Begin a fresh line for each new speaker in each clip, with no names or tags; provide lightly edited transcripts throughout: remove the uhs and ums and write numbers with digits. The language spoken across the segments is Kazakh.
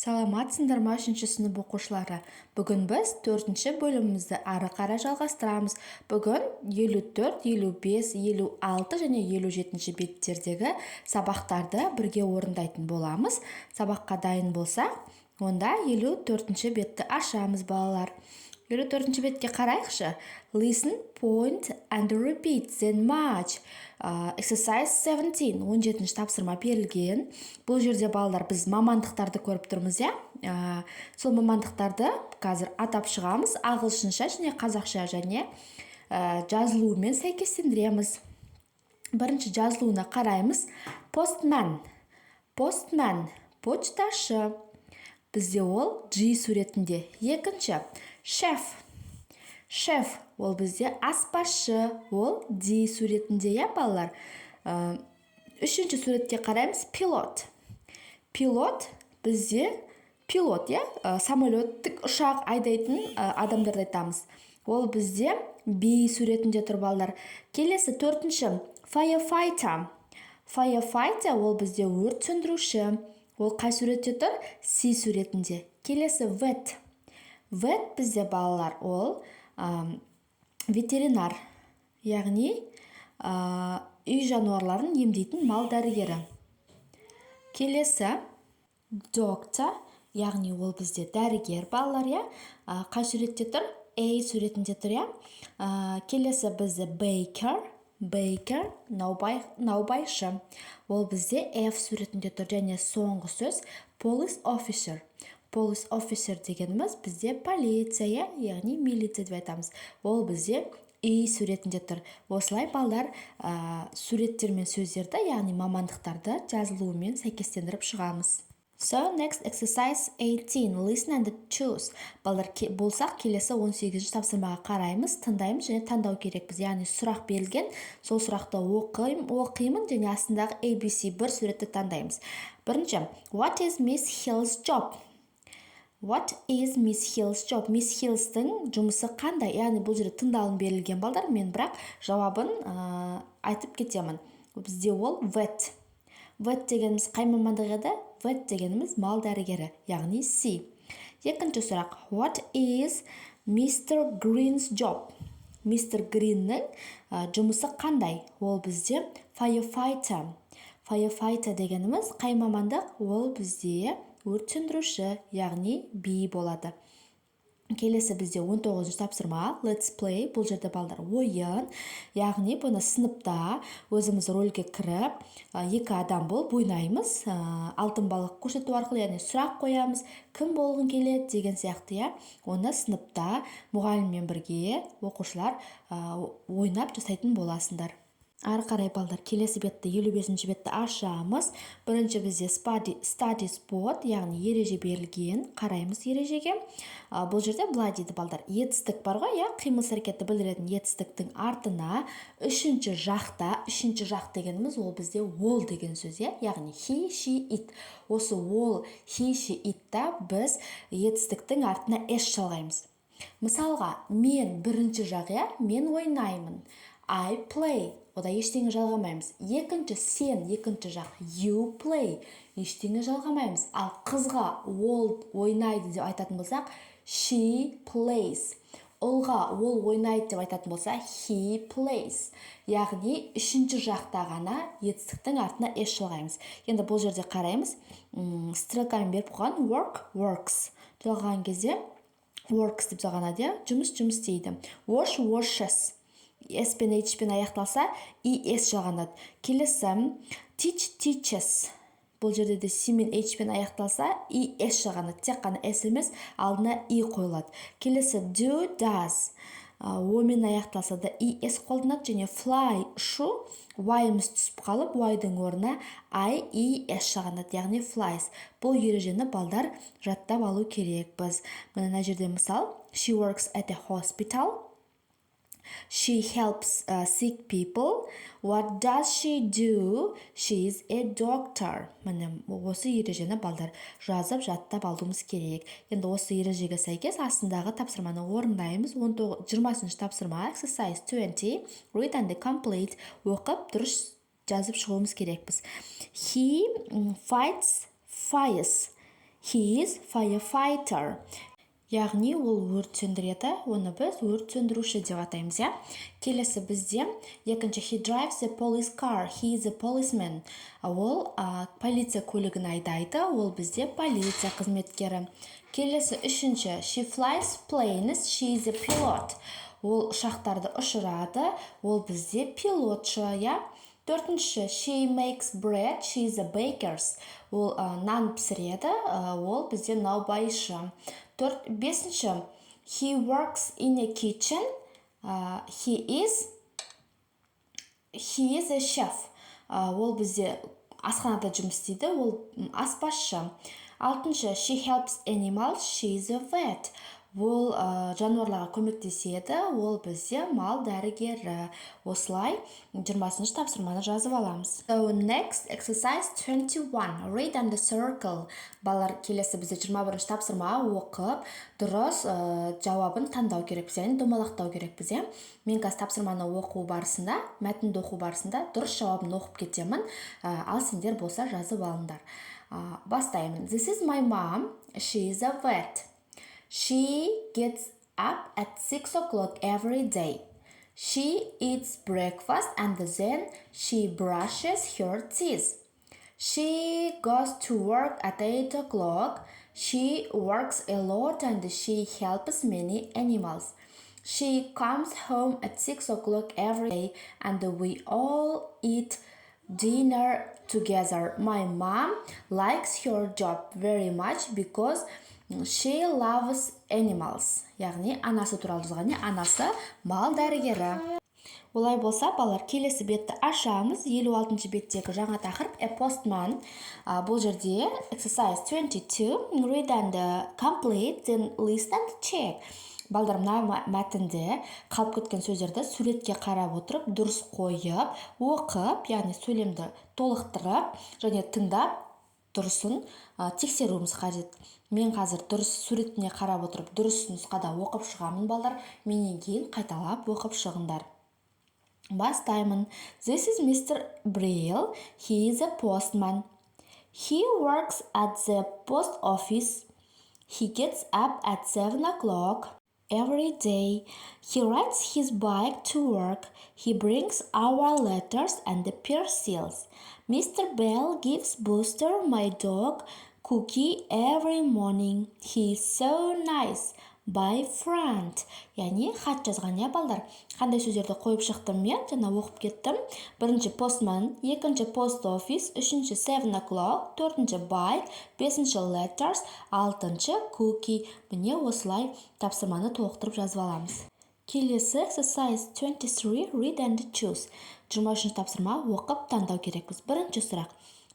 Саламатсыңдар ма 3 сынып оқушылары? Бүгін біз 4-ші бөлімімізді ары қарай жалғастырамыз. Бүгін 54, 55, 56 және 57-ші беттердегі сабақтарды бірге орындайтын боламыз. Сабаққа дайын болса, онда 54-ші бетті ашамыз, балалар. 54-ші бетке қарайықшы. Listen, point and repeat, then match. Exercise 17, 17-ші тапсырма берілген. Бұл жерде балалар біз мамандықтарды көріп тұрмыз, сол мамандықтарды қазір атап шығамыз. Ағылшынша және қазақша және жазылуымен сәйкестендіреміз. Бірінші жазылуына қараймыз. Postman, почташы. Бізде ол G суретінде. Екінші, шеф, ол бізде аспазшы, ол D суретінде, балалар. Үшінші суретке қараймыз. Пилот, бізде пилот, самолеттік ұшақ айдайтын адамдарды айтамыз. Ол бізде B суретінде тұр, балалар. Келесі төртінші, firefighter, ол бізде өрт сөндіруші. Ол қай суретте тұр? C суретінде. Келесі vet бізде, балалар, ол ветеринар, яғни үй жануарларын емдейтін мал дәрігері. Келесі доктор, яғни ол бізде дәрігер, балалар, қай суретте тұр? A суретінде тұр, Келесі бізде Baker, наубайшы. Ол бізде F суретінде тұр. Және соңғы сөз police officer дегеніміз бізде полиция, яғни милиция деп айтамыз. Ол бізде E суретінде тұр. Осылай балдар суреттер мен сөздерді, яғни мамандықтарды жазылуымен сәйкестендіріп шығамыз. So, next exercise 18. Listen and choose. Балдар болсақ, келесі 18-ші тапсырмаға қараймыз, тыңдаймыз және таңдау керекпіз. Яғни сұрақ берілген, сол сұрақты оқимын және астындағы ABC бір суретті таңдаймыз. Бірінші, what is Miss Hill's job? Miss Hill'стың жұмысы қандай? Яғни бұл жерде тыңдалым берілген, балдар. Мен бірақ жауабын айтып кетемін. Бізде ол vet дегеніміз қай мамандық еді? Vet дегеніміз мал дәрігері, яғни C. Екінші сұрақ, what is Mr. Green's job? Mr. Green'нің жұмысы қандай? Ол бізде firefighter дегеніміз қай мамандық? Ол бізде өрт сөндіруші, яғни B болады. Келесі бізде 19-ші тапсырма, let's play. Бұл жерде балдар ойын, яғни бұны сыныпта өзіміз рөлге кіріп, екі адам болып ойнаймыз, алтын балық көрсету арқылы, яғни сұрақ қоямыз, кім болғың келеді деген сияқты, оны сыныпта мұғаліммен бірге оқушылар ойнап жасайтын боласыңдар. Ары қарай балдар, келесі бетті 55-ші бетті ашамыз. Бірінші бізде study spot, яғни ереже берілген, қараймыз ережеге. Бұл жерде былай дейді, балдар, етістік бар ғой, қимыл әрекетті білдіретін етістіктің артына үшінші жақ дегеніміз ол бізде all деген сөз, яғни he, she, it. Осы all, he, she, it-та біз етістіктің артына s жалғаймыз. Мысалға, мен бірінші жақ, мен ойнаймын. I play. Ода ештеңе жалғамаймыз. Екінші сен, екінші жақ you play. Ештеңе жалғамаймыз. Ал қызға ол ойнайды деп айтатын болсақ, she plays. Ұлға ол ойнайды деп айтатын болса, he plays. Яғни үшінші жақта ғана етістіктің артына s жалғаймыз. Енді бұл жерде қараймыз. Стрелкамен беріп қойған works. Жалған кезде works деп жалғанады, жұмыс дейді. Washes. S пен H пен аяқталса, ES жалғанады. Келесі, teaches. Бұл жерде де C мен H пен аяқталса, ES жалғанады. Тек қана S емес, алдына E қойылады. Келесі, does. O мен аяқталса да ES қолданады және fly, ұшу, Y-міз түсіп қалып, Y-дың орнына IES жалғанады, яғни flies. Бұл ережені балдар жаттап алу керек біз. Мына жерде мысал, she works at a hospital. She helps sick people. What does she do? She is a doctor. Міне осы ережені балдар жазып жаттап алуымыз керек. Енді осы ережеге сәйкес астындағы тапсырманы орындаймыз. 20-ші тапсырма, exercise 20, read and complete. Оқып дұрыс жазып шығуымыз керекпіз. He fights fires. He is firefighter. Яғни ол өрт сөндіреді, оны біз өрт сөндіруші деп атаймыз, иә. Келесі бізде екінші he drives a police car, he is a policeman. Ол полиция көлігін айдайды, ол бізде полиция қызметкері. Келесі үшінші she flies planes, she is a pilot. Ол ұшақтарды ұшырады, ол бізде пилотшы, иә. Төртінші she makes bread, she is a baker. Ол нан пісіреді, ол бізде наубайшы. Бесінші he works in a kitchen, he is a chef. Ол бізде асханада жұмыс істейді, ол аспазшы. Алтыншы she helps animals, she is a vet. Ол жануарларға көмектеседі, ол бізде мал дәрігері. Осылай 20-шы тапсырманы жазып аламыз. So next exercise 21. Read and circle. Балалар, келесі бізде 21-шы тапсырма оқып, дұрыс жауабын таңдау керекпіз, яғни домалақтау керекпіз. Мен қазір тапсырманы оқу барысында, мәтінді оқу барысында дұрыс жауабын оқып кетемін. Ал сендер болса жазып алыңдар. Бастаймын. This is my mom. She is a vet. She gets up at 6 o'clock every day. She eats breakfast and then she brushes her teeth. She goes to work at 8 o'clock. She works a lot and she helps many animals. She comes home at 6 o'clock every day and we all eat dinner together. My mom likes her job very much because she loves animals. Яғни анасы туралы жазған, анасы мал дәрігері. Олай болса, балалар, келесі бетті ашамыз. 56-шы беттегі жаңа тақырып a postman. Бұл жерде exercise 22. Read and complete, then list and check. Балдар, мына мәтінде қалып кеткен сөздерді суретке қарап отырып, дұрыс қойып, оқып, яғни сөйлемді толықтырып, және тыңдап, дұрысын тексеруіміз қажет. Мен қазір дұрыс суретіне қарап отырып, дұрыс нұсқада оқып шығамын, балдар. Менен кейін қайталап оқып шығыңдар. Бастаймын. This is Mr. Brill. He is a postman. He works at the post office. He gets up at 7 o'clock every day. He rides his bike to work. He brings our letters and the parcels. Mr. Bell gives Booster, my dog, cookie every morning. He is so nice. By friend. Яғни хат жазған, балдар. Қандай сөздерді қойып шықтым мен, жаңа оқып кеттім. Бірінші postman, екінші post office, үшінші 7 o'clock, төртінші bike, бесінші letters, алтыншы cookie. Міне осылай тапсырманы толықтырып жазып аламыз. Келесі exercise 23. Read and choose. 23-ші тапсырма оқып таңдау керекпіз. Бірінші сұрақ.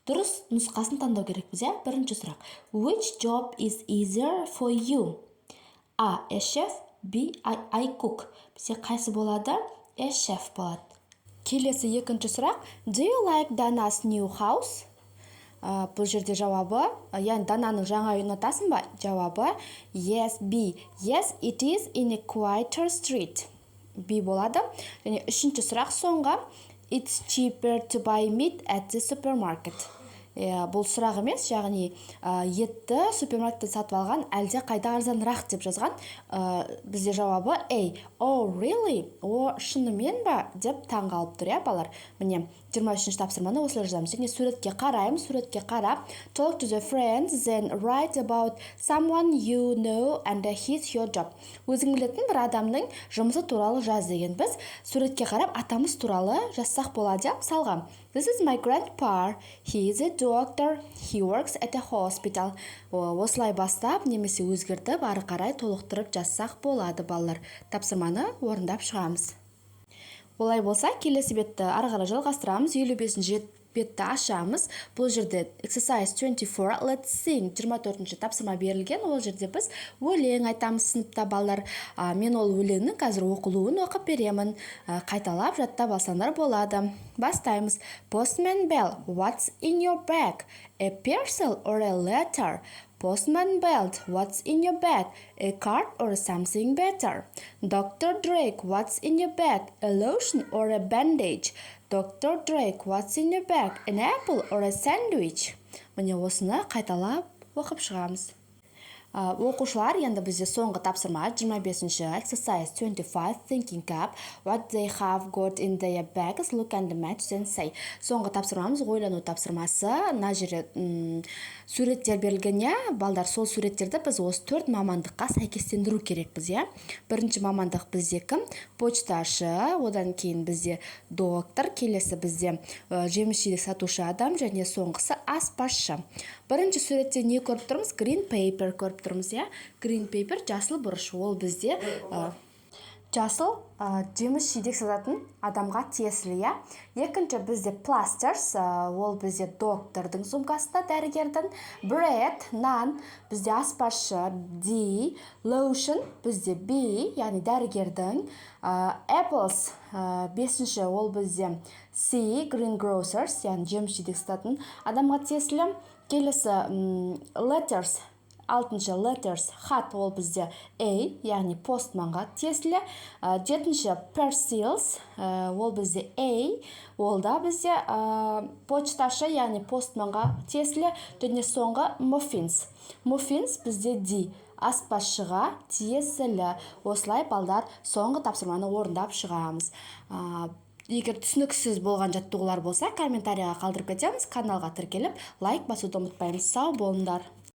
Дұрыс нұсқасын таңдау керекпіз, бірінші сұрақ. Which job is easier for you? A chef, B I cook. Бізде қайсы болады? A chef болады. Келесі екінші сұрақ. Do you like Dana's new house? Бұл жерде жауабы, яғни Дананың жаңа үйін ұнатасың ба? Жауабы yes, B. Yes, it is in a quieter street. B болады. Және үшінші сұрақ соңғы. It's cheaper to buy meat at the supermarket. Бұл сұрақ емес, яғни етті супермаркеттен сатып алған әлде қайда арзанырақ деп жазған. Бізде жауабы A. Oh, really? О, шынымен ба? Деп таңғалып тұр, балар. Міне, 23-ші тапсырманы осылай жазамыз. Және суретке қараймыз, суретке қарап, talk to the friends, then write about someone you know and his your job. Өзің білетін бір адамның жұмысы туралы жаз деген. Біз суретке қарап атамыз туралы жазсақ болады, мысалға. This is my grandpa. He is a doctor. He works at a hospital. Осылай бастап, немесе өзгертіп, ары қарай толықтырып жазсақ болады, балалар. Тапсырманы орындап шығамыз. Олай болса, келесі бетті ары қарай жалғастырамыз. 55-ші бетті ашамыз. Бұл жерде exercise 24. Let's sing. 24-ші тапсырма берілген. Ол жерде біз өлең айтамыз сыныпта, балалар. Мен ол өлеңнің қазір оқылуын оқып беремін. Қайталап жаттап алсаңдар болады. Бастаймыз. Postman Bell, what's in your bag? A parcel or a letter? Postman Belt, what's in your bag? A card or something better? Dr. Drake, what's in your bag? A lotion or a bandage? Dr. Drake, what's in your bag? An apple or a sandwich? Міне осыны қайталап оқып шығамыз. Оқушылар енді бізде соңғы тапсырма 25-ші exercise 25 thinking cap what they have got in their bags look and match and say. Соңғы тапсырмамыз ойлану тапсырмасы. Мына жерде суреттер берілген, балдар, сол суреттерді біз осы 4 мамандыққа сәйкестендіру керекпіз, Бірінші мамандық бізде кім? Почташы, одан кейін бізде доктор, келесі бізде жеміс-жидек сатушы адам және соңғысы аспазшы. Бірінші суретте не көріп тұрмыз? Green paper көріп тұрмыз, Green paper жасыл бұрыш. Ол бізде жасыл жеміс-жидек сататын адамға тиесілі, Екінші бізде plasters, ол бізде доктордың сумкасында, дәрігердің. Bread, нан, бізде аспазшы D, lotion, бізде B, яғни дәрігердің. Apples, бесінші, ол бізде C, greengrocers, яғни жеміс-жидек сататын адамға тиесілі. Келесі letters, алтыншы letters, хат, ол бізде A, яғни постманға тиесілі. Жетінші parcels, ол бізде A, ол да бізде почташы, яғни постманға тиесілі. Және соңғы muffins. Muffins бізде D, аспазшыға тиесілі. Осылай балдар соңғы тапсырманы орындап шығамыз. Егер түсініксіз болған жаттығулар болса, комментарияға қалдырып кетеміз. Каналға тіркеліп, лайк басуды ұмытпаймыз. Сау болыңдар.